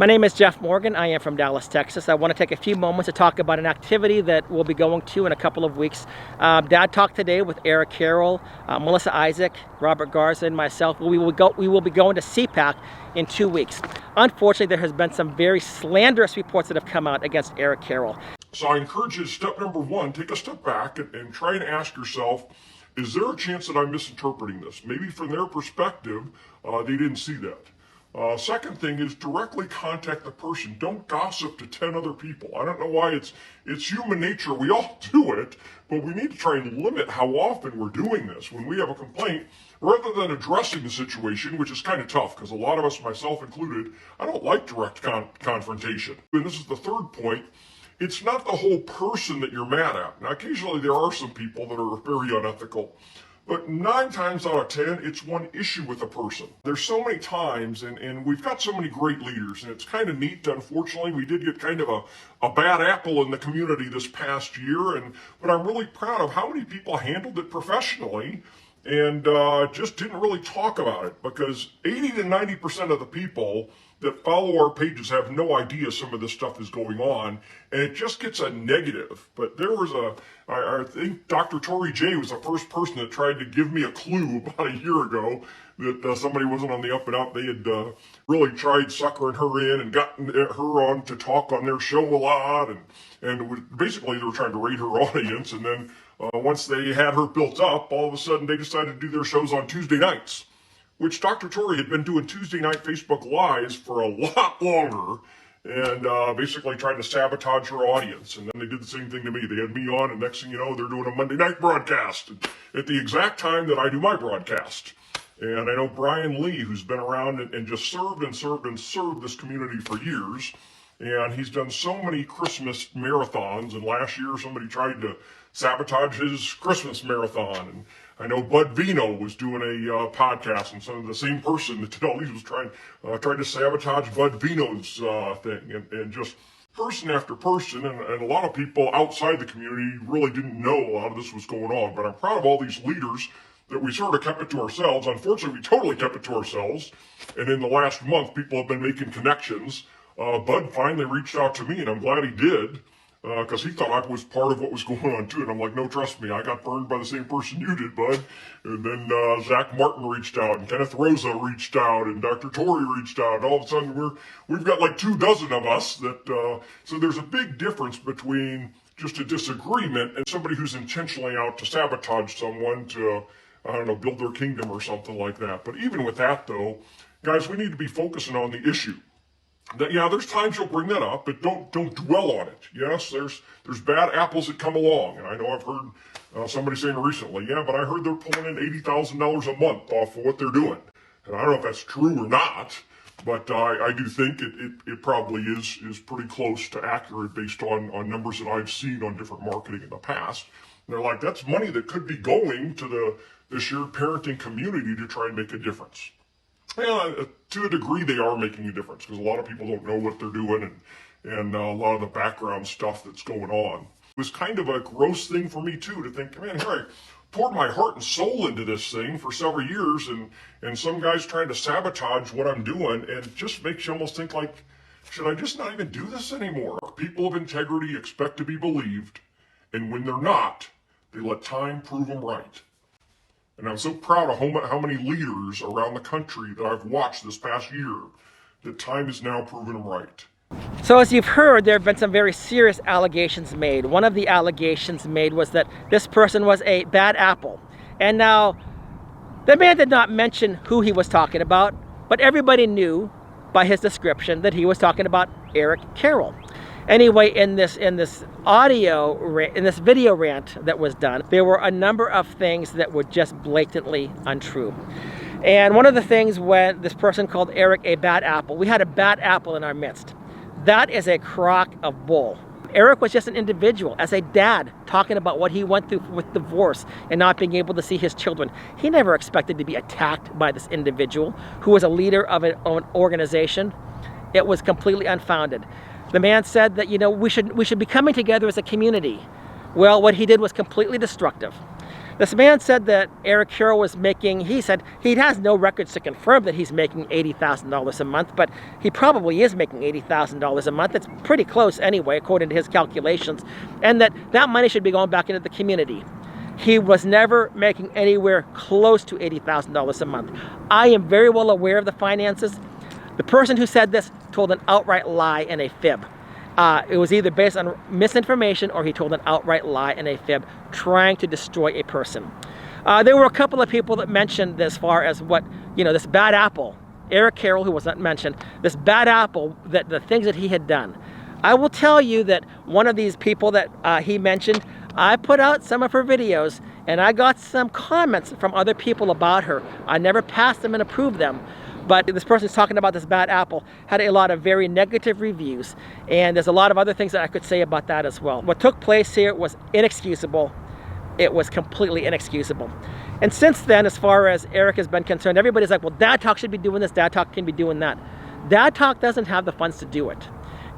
My name is Jeff Morgan. I am from Dallas, Texas. I want to take a few moments to talk about an activity that we'll be going to in a couple of weeks. Dad talked today with Eric Carroll, Melissa Isaac, Robert Garza, and myself. We will be going to CPAC in 2 weeks. Unfortunately, there has been some very slanderous reports that have come out against Eric Carroll. So I encourage you to step number one, take a step back and try and ask yourself, is there a chance that I'm misinterpreting this? Maybe from their perspective, they didn't see that. Second thing is directly contact the person. Don't gossip to 10 other people. I don't know why it's human nature. We all do it, but we need to try and limit how often we're doing this. When we have a complaint, rather than addressing the situation, which is kind of tough because a lot of us, myself included, I don't like direct confrontation. And this is the third point. It's not the whole person that you're mad at. Now, occasionally there are some people that are very unethical. But 9 times out of 10, it's one issue with a person. There's so many times, and we've got so many great leaders, and it's kind of neat. Unfortunately, we did get kind of a bad apple in the community this past year, but I'm really proud of how many people handled it professionally and just didn't really talk about it, because 80 to 90% of the people that follow our pages have no idea some of this stuff is going on, and it just gets a negative. But there was I think Dr. Tori J was the first person that tried to give me a clue about a year ago that somebody wasn't on the up and up. They had really tried suckering her in and gotten her on to talk on their show a lot, and basically they were trying to raid her audience, and then once they had her built up, all of a sudden they decided to do their shows on Tuesday nights, which Dr. Tori had been doing Tuesday night Facebook Lives for a lot longer, and basically trying to sabotage her audience. And then they did the same thing to me. They had me on, and next thing you know, they're doing a Monday night broadcast at the exact time that I do my broadcast. And I know Brian Lee, who's been around and just served this community for years, and he's done so many Christmas marathons, and last year somebody tried to sabotage his Christmas marathon. And I know Bud Vino was doing a podcast, and some of the same person that did all these was trying to sabotage Bud Vino's thing, and just person after person, and a lot of people outside the community really didn't know a lot of this was going on. But I'm proud of all these leaders that we sort of kept it to ourselves. Unfortunately, we totally kept it to ourselves, and in the last month, people have been making connections. Bud finally reached out to me, and I'm glad he did, because he thought I was part of what was going on too. And I'm like, no, trust me, I got burned by the same person you did, Bud. And then Zach Martin reached out, and Kenneth Rosa reached out, and Dr. Tori reached out. And all of a sudden, we've got like 24 of us that. So there's a big difference between just a disagreement and somebody who's intentionally out to sabotage someone to, I don't know, build their kingdom or something like that. But even with that, though, guys, we need to be focusing on the issue. That, yeah, there's times you'll bring that up, but don't dwell on it. Yes, there's bad apples that come along, and I know I've heard somebody saying recently, yeah, but I heard they're pulling in $80,000 a month off of what they're doing, and I don't know if that's true or not, but I do think it probably is pretty close to accurate based on numbers that I've seen on different marketing in the past. And they're like, that's money that could be going to the shared parenting community to try and make a difference. Yeah, to a degree they are making a difference, because a lot of people don't know what they're doing, and a lot of the background stuff that's going on. It was kind of a gross thing for me too, to think, man, here I poured my heart and soul into this thing for several years, and some guy's trying to sabotage what I'm doing, and it just makes you almost think like, should I just not even do this anymore? People of integrity expect to be believed, and when they're not, they let time prove them right. And I'm so proud of how many leaders around the country that I've watched this past year that time is now proving them right. So as you've heard, there have been some very serious allegations made. One of the allegations made was that this person was a bad apple. And now, the man did not mention who he was talking about, but everybody knew by his description that he was talking about Eric Carroll. Anyway, in this video rant that was done, there were a number of things that were just blatantly untrue. And one of the things, when this person called Eric a bad apple, we had a bad apple in our midst. That is a crock of bull. Eric was just an individual, as a dad, talking about what he went through with divorce and not being able to see his children. He never expected to be attacked by this individual who was a leader of an organization. It was completely unfounded. The man said that, we should be coming together as a community. Well, what he did was completely destructive. This man said that Eric Carroll was making, he said he has no records to confirm that he's making $80,000 a month, but he probably is making $80,000 a month. It's pretty close anyway, according to his calculations, and that money should be going back into the community. He was never making anywhere close to $80,000 a month. I am very well aware of the finances. The person who said this told an outright lie and a fib. It was either based on misinformation or he told an outright lie and a fib, trying to destroy a person. There were a couple of people that mentioned as far as what, this bad apple, Eric Carroll, who was not mentioned, this bad apple, that the things that he had done. I will tell you that one of these people that he mentioned, I put out some of her videos and I got some comments from other people about her. I never passed them and approved them. But this person's talking about this bad apple had a lot of very negative reviews, and there's a lot of other things that I could say about that as well. What took place here was inexcusable. It was completely inexcusable. And since then, as far as Eric has been concerned, everybody's like, well, Dad Talk should be doing this, Dad Talk can be doing that. Dad Talk doesn't have the funds to do it.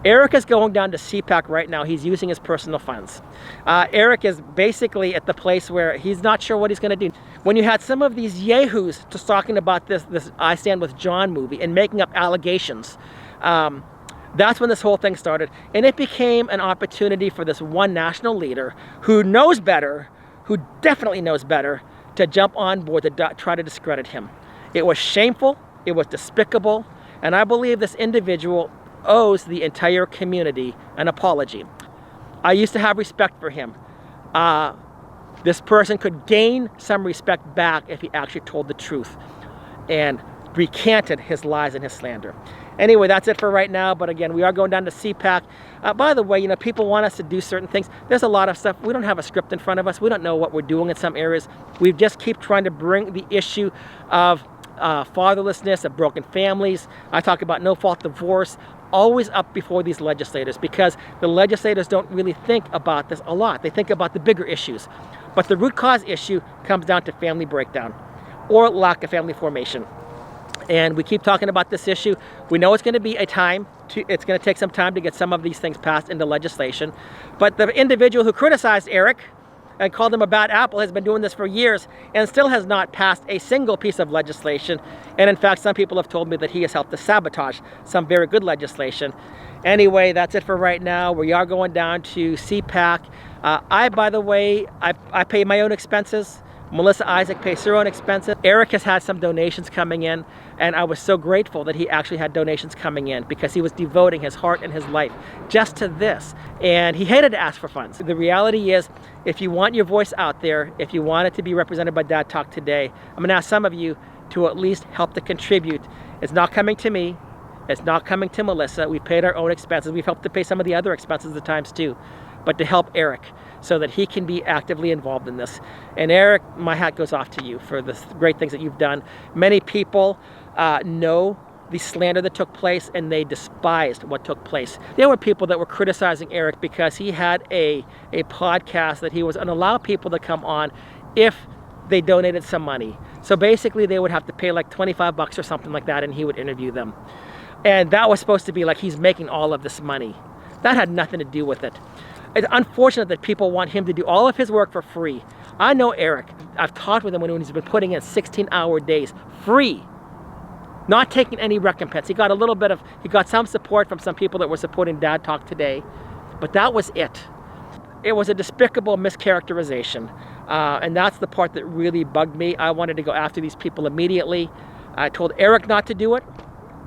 Eric is going down to CPAC right now. He's using his personal funds. Eric is basically at the place where he's not sure what he's going to do. When you had some of these yahoos just talking about this I Stand With John movie and making up allegations, that's when this whole thing started. And it became an opportunity for this one national leader who knows better, who definitely knows better, to jump on board to try to discredit him. It was shameful, it was despicable, and I believe this individual owes the entire community an apology. I used to have respect for him. This person could gain some respect back if he actually told the truth and recanted his lies and his slander. Anyway, that's it for right now. But again, we are going down to CPAC. By the way, people want us to do certain things. There's a lot of stuff. We don't have a script in front of us. We don't know what we're doing in some areas. We just keep trying to bring the issue of fatherlessness, of broken families. I talk about no-fault divorce, always up before these legislators, because the legislators don't really think about this a lot. They think about the bigger issues. But the root cause issue comes down to family breakdown or lack of family formation. And we keep talking about this issue. We know it's going to be it's going to take some time to get some of these things passed into legislation. But the individual who criticized Eric and called him a bad apple has been doing this for years and still has not passed a single piece of legislation. And in fact, some people have told me that he has helped to sabotage some very good legislation. Anyway, that's it for right now. We are going down to CPAC. By the way, I pay my own expenses. Melissa Isaac pays her own expenses. Eric has had some donations coming in, and I was so grateful that he actually had donations coming in because he was devoting his heart and his life just to this. And he hated to ask for funds. The reality is, if you want your voice out there, if you want it to be represented by Dad Talk today, I'm gonna ask some of you to at least help to contribute. It's not coming to me. It's not coming to Melissa. We paid our own expenses. We've helped to pay some of the other expenses at times too, but to help Eric so that he can be actively involved in this. And Eric, my hat goes off to you for the great things that you've done. Many people know the slander that took place, and they despised what took place. There were people that were criticizing Eric because he had a podcast that he was going to allow people to come on if they donated some money. So basically they would have to pay like $25 or something like that, and he would interview them. And that was supposed to be like he's making all of this money. That had nothing to do with it. It's unfortunate that people want him to do all of his work for free. I know Eric. I've talked with him when he's been putting in 16-hour days, free, not taking any recompense. He got he got some support from some people that were supporting Dad Talk today, but that was it. It was a despicable mischaracterization, and that's the part that really bugged me. I wanted to go after these people immediately. I told Eric not to do it.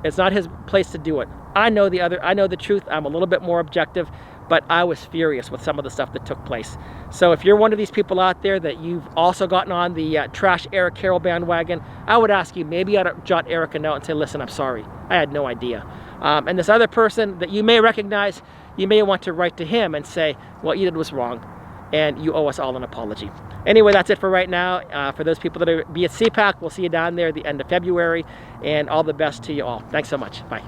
It's not his place to do it. I know the truth. I'm a little bit more objective, but I was furious with some of the stuff that took place. So if you're one of these people out there that you've also gotten on the trash Eric Carroll bandwagon, I would ask you, maybe I'd jot Eric a note and say, listen, I'm sorry. I had no idea. And this other person that you may recognize, you may want to write to him and say, what you did was wrong, and you owe us all an apology. Anyway, that's it for right now. For those people that are be at CPAC, we'll see you down there at the end of February, and all the best to you all. Thanks so much. Bye.